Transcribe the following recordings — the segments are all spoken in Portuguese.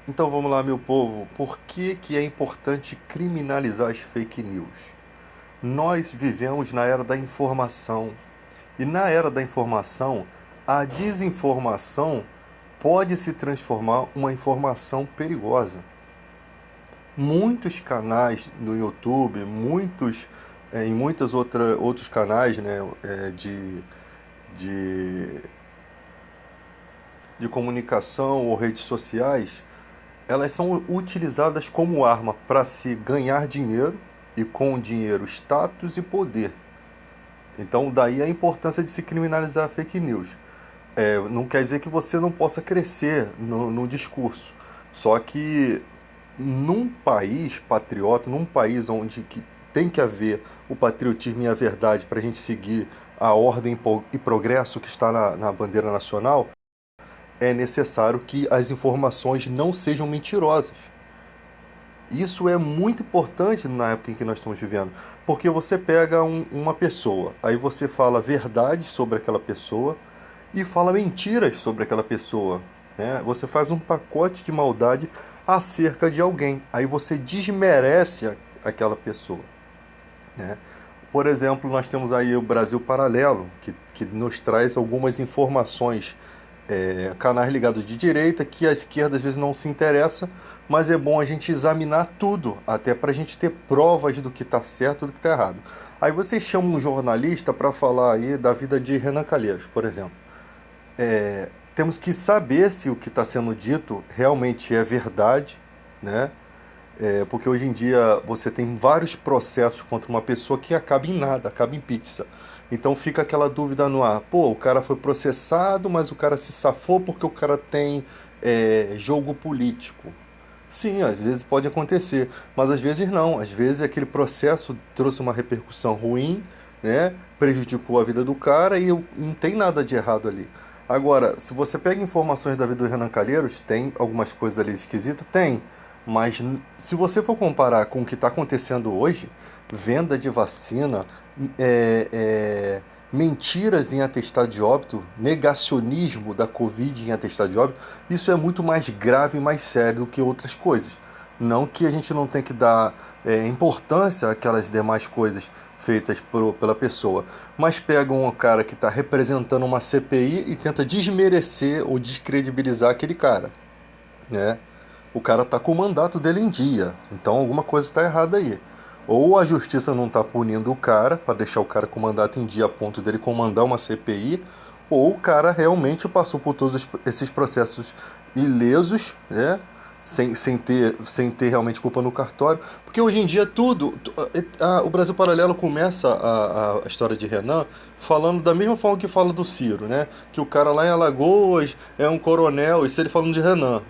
Então vamos lá, meu povo. Por que que é importante criminalizar as fake news? Nós vivemos na era da informação. E na era da informação, a desinformação pode se transformar uma informação perigosa. Muitos canais no YouTube, em outros canais, né, de, de comunicação ou redes sociais, elas são utilizadas como arma para se ganhar dinheiro e com o dinheiro status e poder. Então daí a importância de se criminalizar a fake news. Não quer dizer que você não possa crescer no discurso. Só que num país patriota, num país onde que tem que haver o patriotismo e a verdade para a gente seguir a ordem e progresso que está na bandeira nacional, é necessário que as informações não sejam mentirosas. Isso é muito importante na época em que nós estamos vivendo, porque você pega uma pessoa, aí você fala verdade sobre aquela pessoa e fala mentiras sobre aquela pessoa, né? Você faz um pacote de maldade acerca de alguém, aí você desmerece aquela pessoa, né? Por exemplo, nós temos aí o Brasil Paralelo, que nos traz algumas informações, canais ligados de direita, que a esquerda às vezes não se interessa, mas é bom a gente examinar tudo, até para a gente ter provas do que está certo e do que está errado. Aí você chama um jornalista para falar aí da vida de Renan Calheiros, por exemplo. Temos que saber se o que está sendo dito realmente é verdade, né? Porque hoje em dia você tem vários processos contra uma pessoa que acaba em nada, acaba em pizza. Então fica aquela dúvida no ar. Pô, o cara foi processado, mas o cara se safou porque o cara tem jogo político. Sim, às vezes pode acontecer, mas às vezes não. Às vezes aquele processo trouxe uma repercussão ruim, né? Prejudicou a vida do cara e não tem nada de errado ali. Agora, se você pega informações da vida do Renan Calheiros, tem algumas coisas ali esquisitas? Tem. Mas se você for comparar com o que está acontecendo hoje, venda de vacina, é, é, mentiras em atestado de óbito, negacionismo da Covid em atestado de óbito, isso é muito mais grave e mais sério do que outras coisas. Não que a gente não tenha que dar importância àquelas demais coisas feitas pela pessoa, mas pega um cara que está representando uma CPI e tenta desmerecer ou descredibilizar aquele cara, né? O cara tá com o mandato dele em dia, então alguma coisa está errada aí. Ou a justiça não está punindo o cara para deixar o cara com o mandato em dia a ponto dele comandar uma CPI, ou o cara realmente passou por todos esses processos ilesos, né? Sem ter realmente culpa no cartório. Porque hoje em dia o Brasil Paralelo começa a história de Renan falando da mesma forma que fala do Ciro, né? Que o cara lá em Alagoas é um coronel, isso ele falando de Renan.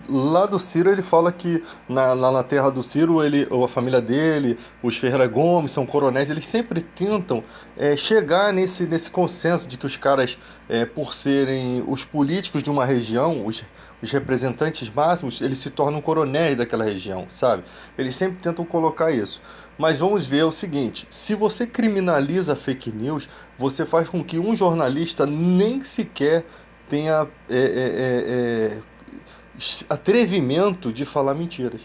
Lá do Ciro ele fala que lá na terra do Ciro, ou a família dele, os Ferreira Gomes, são coronéis, eles sempre tentam chegar nesse consenso de que os caras, por serem os políticos de uma região, os representantes máximos, eles se tornam coronéis daquela região, sabe? Eles sempre tentam colocar isso. Mas vamos ver o seguinte: se você criminaliza fake news, você faz com que um jornalista nem sequer tenha atrevimento de falar mentiras.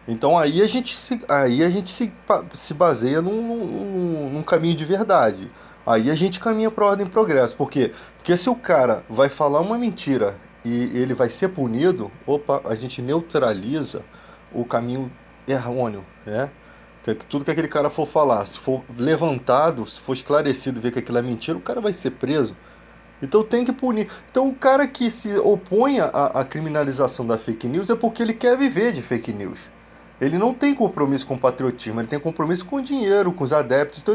Então aí a gente se baseia num caminho de verdade. Aí a gente caminha para a ordem e progresso. Por quê? Porque se o cara vai falar uma mentira e ele vai ser punido, opa, a gente neutraliza o caminho errôneo, né? Então, tudo que aquele cara for falar, se for levantado, se for esclarecido, ver que aquilo é mentira, o cara vai ser preso. Então tem que punir. Então o cara que se opõe à criminalização da fake news é porque ele quer viver de fake news. Ele não tem compromisso com o patriotismo, ele tem compromisso com o dinheiro, com os adeptos. Então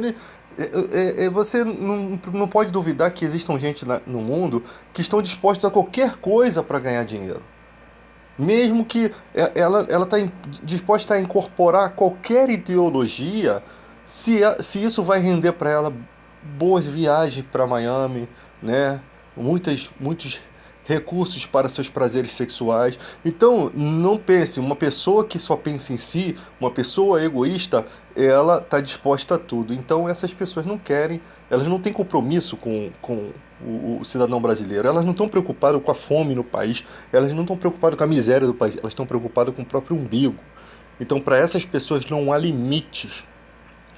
você não pode duvidar que existam gente no mundo que estão dispostos a qualquer coisa para ganhar dinheiro. Mesmo que ela está disposta a incorporar qualquer ideologia, se isso vai render para ela boas viagens para Miami, né? Muitos recursos para seus prazeres sexuais. Então, não pense, uma pessoa que só pensa em si, uma pessoa egoísta, ela está disposta a tudo. Então, essas pessoas não querem, elas não têm compromisso com o cidadão brasileiro, elas não estão preocupadas com a fome no país, elas não estão preocupadas com a miséria do país, elas estão preocupadas com o próprio umbigo. Então, para essas pessoas não há limites.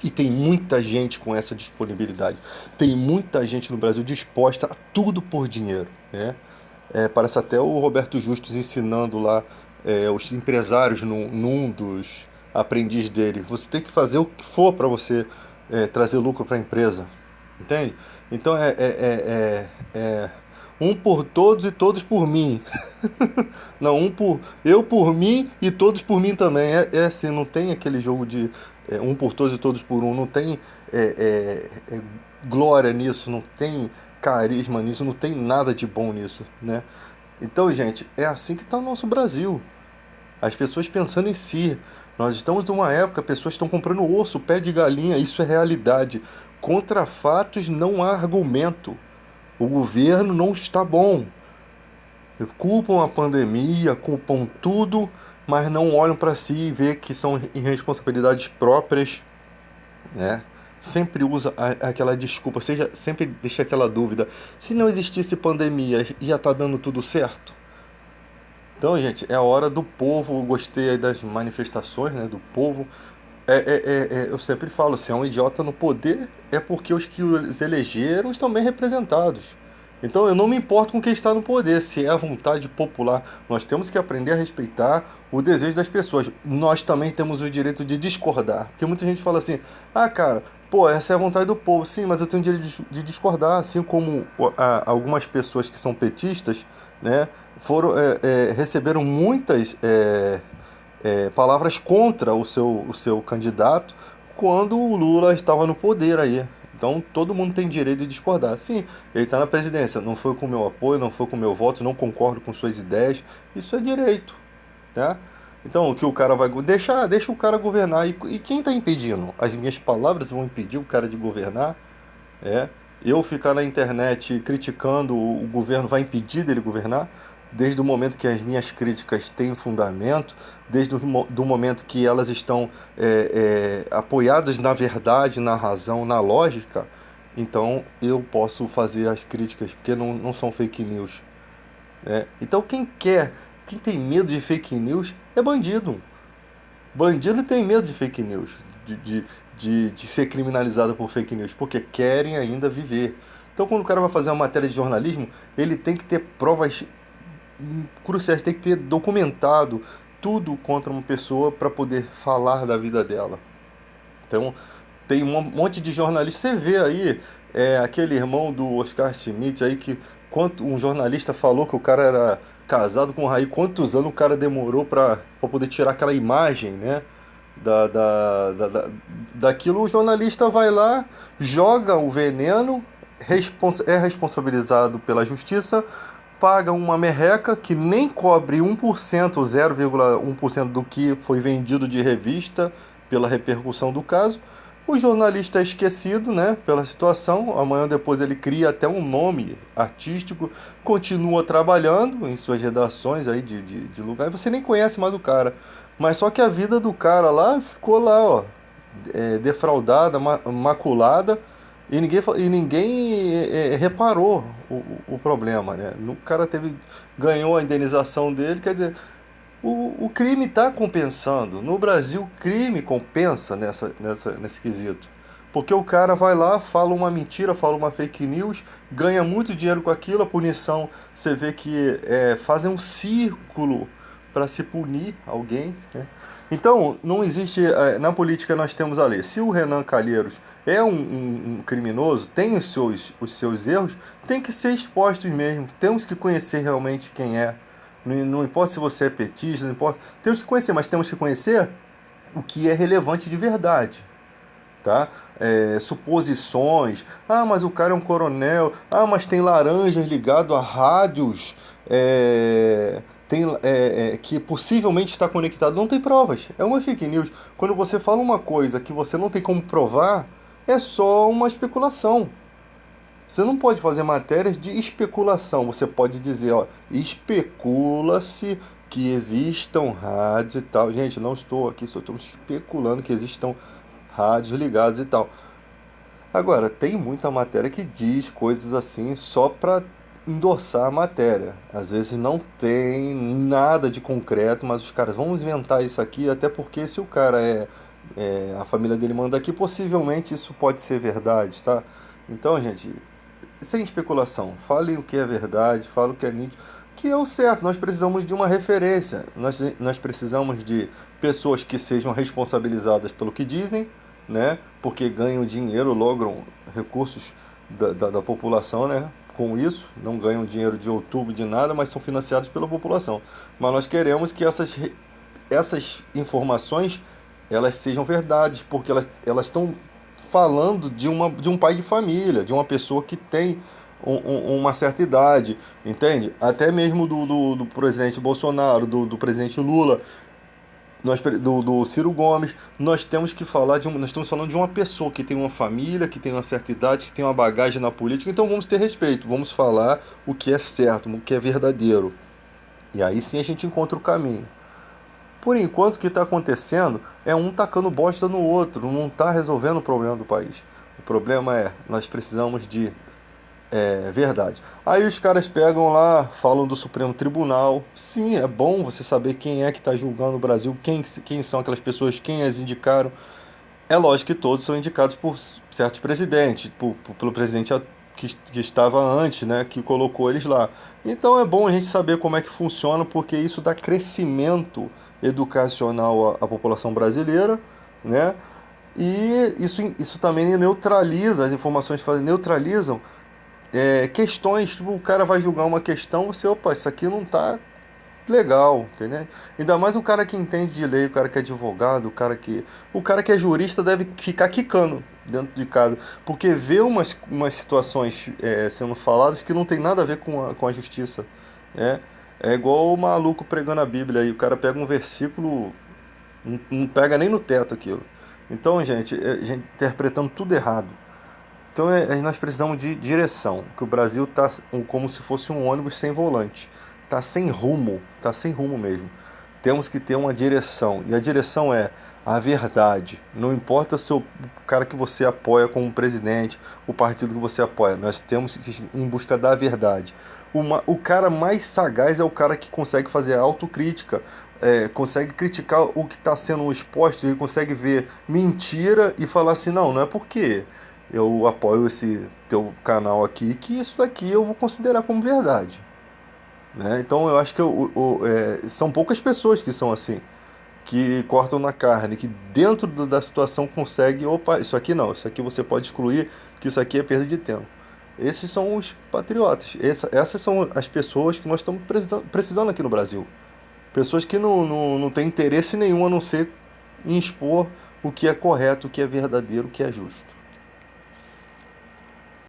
E tem muita gente com essa disponibilidade. Tem muita gente no Brasil disposta a tudo por dinheiro, né? Parece até o Roberto Justus ensinando lá os empresários num dos aprendizes dele. Você tem que fazer o que for para você trazer lucro para a empresa, entende? Então um por todos e todos por mim. Não, eu por mim e todos por mim também. É assim, não tem aquele jogo de um por todos e todos por um. Não tem glória nisso, não tem carisma nisso, não tem nada de bom nisso, né? Então, gente, é assim que está o nosso Brasil. As pessoas pensando em si. Nós estamos numa época, pessoas estão comprando osso, pé de galinha, isso é realidade. Contra fatos não há argumento. O governo não está bom. Culpam a pandemia, culpam tudo, mas não olham para si e vê que são irresponsabilidades próprias, né? Sempre usa aquela desculpa, seja, sempre deixa aquela dúvida. Se não existisse pandemia, ia estar dando tudo certo? Então, gente, é a hora do povo. Eu gostei aí das manifestações, né, do povo. Eu sempre falo, se é um idiota no poder, é porque os que os elegeram estão bem representados. Então eu não me importo com quem está no poder, se é a vontade popular. Nós temos que aprender a respeitar o desejo das pessoas. Nós também temos o direito de discordar. Porque muita gente fala assim, ah, cara, pô, essa é a vontade do povo. Sim, mas eu tenho o direito de discordar, assim como algumas pessoas que são petistas, né, receberam muitas palavras contra o seu candidato quando o Lula estava no poder aí. Então todo mundo tem direito de discordar. Sim, ele está na presidência, não foi com meu apoio, não foi com meu voto, não concordo com suas ideias. Isso é direito, né? Então o que o cara vai deixa o cara governar. E quem está impedindo? As minhas palavras vão impedir o cara de governar? É. Eu ficar na internet criticando o governo vai impedir dele governar? Desde o momento que as minhas críticas têm fundamento, desde do momento que elas estão apoiadas na verdade, na razão, na lógica, então eu posso fazer as críticas, porque não são fake news. Né? Então quem tem medo de fake news é bandido. Bandido tem medo de fake news, de ser criminalizado por fake news, porque querem ainda viver. Então, quando o cara vai fazer uma matéria de jornalismo, ele tem que ter provas cruciais, tem que ter documentado tudo contra uma pessoa para poder falar da vida dela. Então, tem um monte de jornalistas. Você vê aí aquele irmão do Oscar Schmidt aí que quanto um jornalista falou que o cara era casado com o Raí, quantos anos o cara demorou para poder tirar aquela imagem, né? Daquilo, o jornalista vai lá, joga o veneno, é responsabilizado pela justiça, paga uma merreca que nem cobre 1%, 0,1% do que foi vendido de revista pela repercussão do caso. O jornalista é esquecido, né, pela situação. Amanhã depois ele cria até um nome artístico, continua trabalhando em suas redações aí de lugar, e você nem conhece mais o cara. Mas só que a vida do cara lá ficou lá, ó, defraudada, maculada, e ninguém reparou o problema, né? O cara ganhou a indenização dele, quer dizer, o crime está compensando. No Brasil, crime compensa nesse quesito. Porque o cara vai lá, fala uma mentira, fala uma fake news, ganha muito dinheiro com aquilo, a punição, você vê que fazem um círculo para se punir alguém, né? Então, não existe. Na política nós temos a lei. Se o Renan Calheiros é um criminoso, tem os seus erros, tem que ser expostos mesmo. Temos que conhecer realmente quem é. Não importa se você é petista, não importa. Temos que conhecer, mas temos que conhecer o que é relevante de verdade. Tá? Suposições. Ah, mas o cara é um coronel. Ah, mas tem laranjas ligado a rádios. Que possivelmente está conectado. Não tem provas. É uma fake news. Quando você fala uma coisa que você não tem como provar, é só uma especulação. Você não pode fazer matérias de especulação. Você pode dizer, ó, especula-se que existam rádios e tal. Gente, não estou aqui, só estou especulando que existam rádios ligados e tal. Agora, tem muita matéria que diz coisas assim só para endossar a matéria. Às vezes não tem nada de concreto, mas os caras vão inventar isso aqui, até porque se o cara a família dele manda aqui, possivelmente isso pode ser verdade, tá? Então, gente, sem especulação, fale o que é verdade, fale o que é nítido, que é o certo. Nós precisamos de uma referência, nós precisamos de pessoas que sejam responsabilizadas pelo que dizem, né? Porque ganham dinheiro, logram recursos da população, né? Com isso, não ganham dinheiro de outubro, de nada, mas são financiados pela população. Mas nós queremos que essas informações elas sejam verdades, porque elas estão falando de um pai de família, de uma pessoa que tem uma certa idade, entende? Até mesmo do presidente Bolsonaro, do presidente Lula, do Ciro Gomes, nós temos que falar nós estamos falando de uma pessoa que tem uma família, que tem uma certa idade, que tem uma bagagem na política, então vamos ter respeito, vamos falar o que é certo, o que é verdadeiro. E aí sim a gente encontra o caminho. Por enquanto, o que está acontecendo é um tacando bosta no outro, não está resolvendo o problema do país. O problema é, nós precisamos de verdade. Aí os caras pegam lá, falam do Supremo Tribunal. Sim, é bom você saber quem é que está julgando o Brasil, quem são aquelas pessoas, quem as indicaram. É lógico que todos são indicados por certos presidentes, pelo presidente que estava antes, né, que colocou eles lá. Então é bom a gente saber como é que funciona, porque isso dá crescimento educacional à população brasileira, né? E isso também neutraliza, as informações neutralizam questões, tipo, o cara vai julgar uma questão, você, opa, isso aqui não tá legal, entendeu? Ainda mais o cara que entende de lei, o cara que é advogado, o cara que é jurista deve ficar quicando dentro de casa, porque vê umas situações sendo faladas que não tem nada a ver com a justiça, né? É igual o maluco pregando a Bíblia aí, o cara pega um versículo, não pega nem no teto aquilo. Então, gente, a gente interpretando tudo errado. Então nós precisamos de direção, que o Brasil está como se fosse um ônibus sem volante. Está sem rumo mesmo. Temos que ter uma direção, e a direção é a verdade. Não importa se o cara que você apoia como presidente, o partido que você apoia, nós temos que ir em busca da verdade. O cara mais sagaz é o cara que consegue fazer autocrítica, consegue criticar o que está sendo exposto, ele consegue ver mentira e falar assim, não é porque eu apoio esse teu canal aqui que isso daqui eu vou considerar como verdade, né? Então eu acho que são poucas pessoas que são assim, que cortam na carne, que dentro da situação consegue, opa, isso aqui não, isso aqui você pode excluir, que isso aqui é perda de tempo. Esses são os patriotas, essas são as pessoas que nós estamos precisando aqui no Brasil. Pessoas que não têm interesse nenhum a não ser em expor o que é correto, o que é verdadeiro, o que é justo.